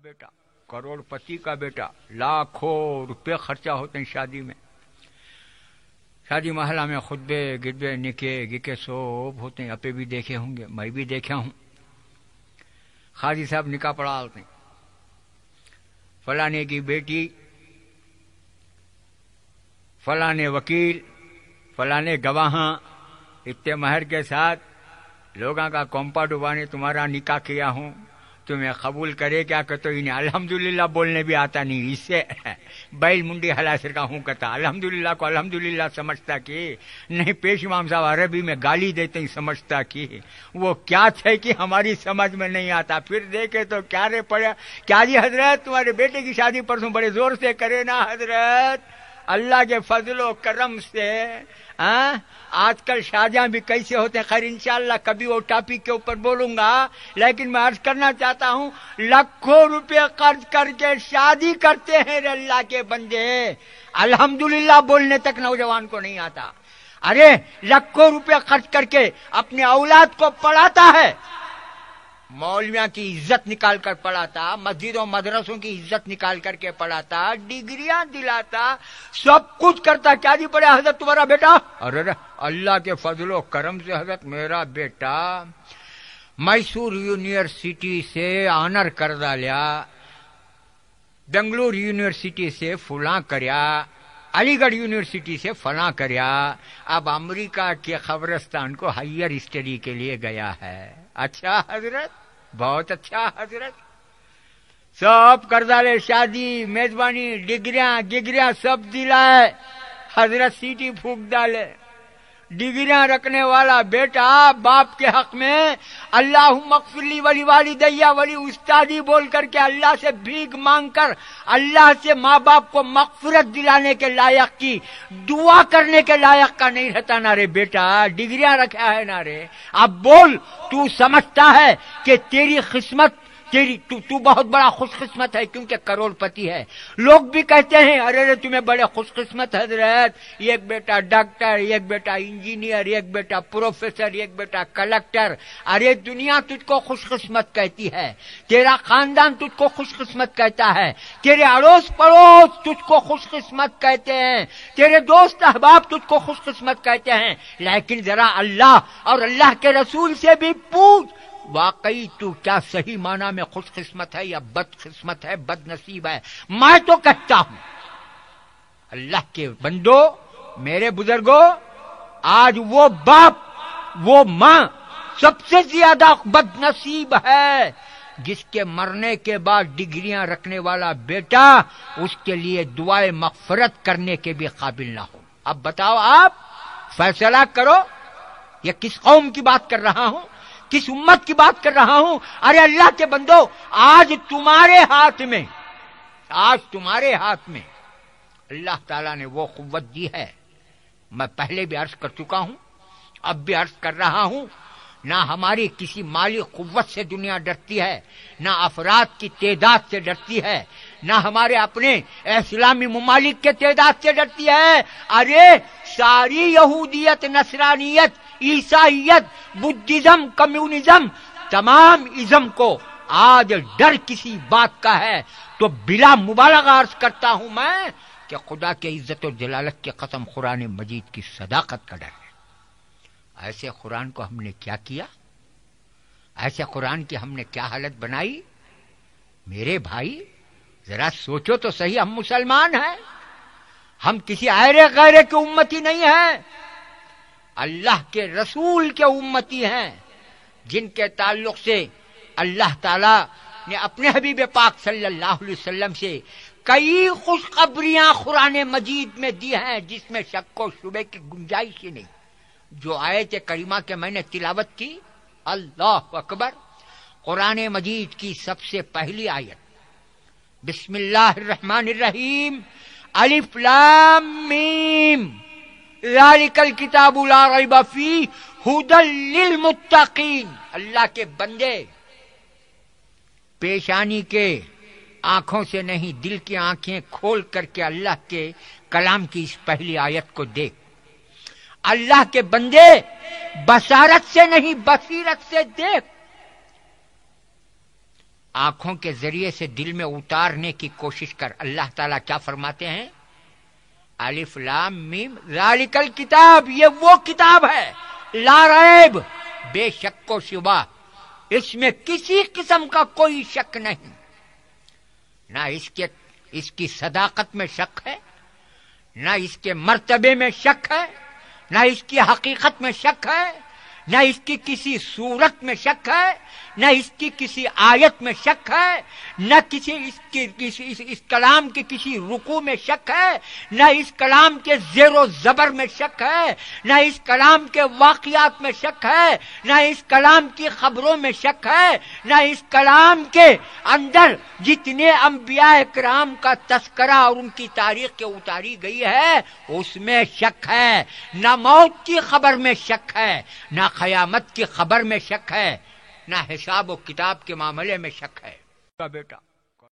بیٹا، کروڑ پتی کا بیٹا، لاکھوں روپے خرچہ ہوتے ہیں شادی میں، شادی محلہ میں خطبے گدبے نکے گکے سب ہوتے ہیں، اپے بھی دیکھے ہوں گے، میں بھی دیکھا ہوں۔ قاضی صاحب نکاح پڑھا ہوتے ہیں، فلانے کی بیٹی، فلانے وکیل، فلانے گواہاں اتنے مہر کے ساتھ لوگوں کا کمپا ڈبانے تمہارا نکاح کیا ہوں، تمہیں قبول کرے کیا کہ تو انہیں الحمدللہ بولنے بھی آتا نہیں، اس سے بیل منڈی ہلاسر کا ہوں کہتا، الحمدللہ کو الحمدللہ سمجھتا کہ نہیں، پیش امام صاحب عربی میں گالی دیتے ہی سمجھتا کہ وہ کیا تھے کہ ہماری سمجھ میں نہیں آتا، پھر دیکھے تو کیا رے پڑا، کیا جی حضرت تمہارے بیٹے کی شادی پرسوں بڑے زور سے کرے نا حضرت، اللہ کے فضل و کرم سے۔ آج کل شادیاں بھی کیسے ہوتے ہیں، خیر انشاءاللہ کبھی وہ ٹاپک کے اوپر بولوں گا، لیکن میں عرض کرنا چاہتا ہوں لاکھوں روپے خرچ کر کے شادی کرتے ہیں اللہ کے بندے، الحمدللہ بولنے تک نوجوان کو نہیں آتا۔ ارے لاکھوں روپے خرچ کر کے اپنے اولاد کو پڑھاتا ہے، مولویاں کی عزت نکال کر پڑھاتا، مسجدوں مدرسوں کی عزت نکال کر کے پڑھاتا، ڈگریاں دلاتا، سب کچھ کرتا، کیا جی پڑھا حضرت تمہارا بیٹا؟ ارے اللہ کے فضل و کرم سے حضرت میرا بیٹا میسور یونیورسٹی سے آنر کردہ لیا، بنگلور یونیورسٹی سے فلاں کریا، علی گڑھ یونیورسٹی سے فلاں کریا، اب امریکہ کے قبرستان کو ہائر اسٹڈی کے لیے گیا ہے۔ اچھا حضرت، بہت اچھا حضرت، سب کردہ لے، شادی میزبانی ڈگریاں سب دلائے، حضرت سیٹی پھونک ڈالے، ڈگریاں رکھنے والا بیٹا باپ کے حق میں اللہم اغفر لی ولی والدیہ ولی استادی بول کر کے اللہ سے بھیک مانگ کر اللہ سے ماں باپ کو مغفرت دلانے کے لائق کی دعا کرنے کے لائق کا نہیں رہتا نا رے بیٹا، ڈگریاں رکھا ہے نا رے۔ اب بول، تو سمجھتا ہے کہ تیری قسمت تو بہت بڑا خوش قسمت ہے کیونکہ کروڑ پتی ہے، لوگ بھی کہتے ہیں ارے تمہیں بڑے خوش قسمت حضرت، ایک بیٹا ڈاکٹر، ایک بیٹا انجینئر، ایک بیٹا پروفیسر، ایک بیٹا کلکٹر، ارے دنیا تجھ کو خوش قسمت کہتی ہے، تیرا خاندان تجھ کو خوش قسمت کہتا ہے، تیرے اڑوس پڑوس تجھ کو خوش قسمت کہتے ہیں، تیرے دوست احباب تجھ کو خوش قسمت کہتے ہیں، لیکن ذرا اللہ اور اللہ کے رسول سے بھی پوچھ، واقعی تو کیا صحیح معنی میں خوش قسمت ہے یا بد قسمت ہے، بد نصیب ہے؟ میں تو کہتا ہوں اللہ کے بندو، میرے بزرگوں، آج وہ باپ وہ ماں سب سے زیادہ بد نصیب ہے جس کے مرنے کے بعد ڈگریاں رکھنے والا بیٹا اس کے لیے دعائے مغفرت کرنے کے بھی قابل نہ ہو۔ اب بتاؤ، آپ فیصلہ کرو، یہ کس قوم کی بات کر رہا ہوں، کس امت کی بات کر رہا ہوں؟ ارے اللہ کے بندو، آج تمہارے ہاتھ میں اللہ تعالیٰ نے وہ قوت دی ہے، میں پہلے بھی عرض کر چکا ہوں، اب بھی عرض کر رہا ہوں، نہ ہماری کسی مالی قوت سے دنیا ڈرتی ہے، نہ افراد کی تعداد سے ڈرتی ہے، نہ ہمارے اپنے اسلامی ممالک کے تعداد سے ڈرتی ہے۔ ارے ساری یہودیت، نصرانیت، عیسائیت، بدھزم، کمیونزم، تمام ازم کو آج ڈر کسی بات کا ہے تو بلا مبالغہ عرض کرتا ہوں میں کہ خدا کے عزت و جلالت کی قسم قرآن مجید کی صداقت کا ڈر ہے۔ ایسے قرآن کو ہم نے کیا کیا، ایسے قرآن کی ہم نے کیا حالت بنائی؟ میرے بھائی ذرا سوچو تو صحیح، ہم مسلمان ہیں، ہم کسی ایرے غیرے کی امتی نہیں ہیں، اللہ کے رسول کے امتی ہیں، جن کے تعلق سے اللہ تعالی نے اپنے حبیب پاک صلی اللہ علیہ وسلم سے کئی خوشخبریاں قرآن مجید میں دی ہیں جس میں شک و شبے کی گنجائش ہی نہیں۔ جو آیت کریمہ کے میں نے تلاوت کی، اللہ اکبر، قرآن مجید کی سب سے پہلی آیت، بسم اللہ الرحمن الرحیم، الف لام میم، ذالک الکتاب لا ریب فیہ ھدی للمتقین۔ اللہ کے بندے، پیشانی کے آنکھوں سے نہیں، دل کی آنکھیں کھول کر کے اللہ کے کلام کی اس پہلی آیت کو دیکھ۔ اللہ کے بندے، بصارت سے نہیں بصیرت سے دیکھ۔ آنکھوں کے ذریعے سے دل میں اتارنے کی کوشش کر. اللہ تعالیٰ کیا فرماتے ہیں؟ الف لام میم ذالک الکتاب، یہ وہ کتاب ہے لا ریب، بے شک و شبہ، اس میں کسی قسم کا کوئی شک نہیں. نہ اس کی صداقت میں شک ہے، نہ اس کے مرتبے میں شک ہے، نہ اس کی حقیقت میں شک ہے، نہ اس کی کسی صورت میں شک ہے، نہ اس کی کسی آیت میں شک ہے، نہ اس کلام کے کسی رکوع میں شک ہے، نہ اس کلام کے زیر و زبر میں شک ہے، نہ اس کلام کے واقعات میں شک ہے، نہ اس کلام کی خبروں میں شک ہے، نہ اس کلام کے اندر جتنے انبیاء کرام کا تذکرہ اور ان کی تاریخ کے اتاری گئی ہے اس میں شک ہے، نہ موت کی خبر میں شک ہے، نہ قیامت کی خبر میں شک ہے، نہ حساب و کتاب کے معاملے میں شک ہے. بیٹا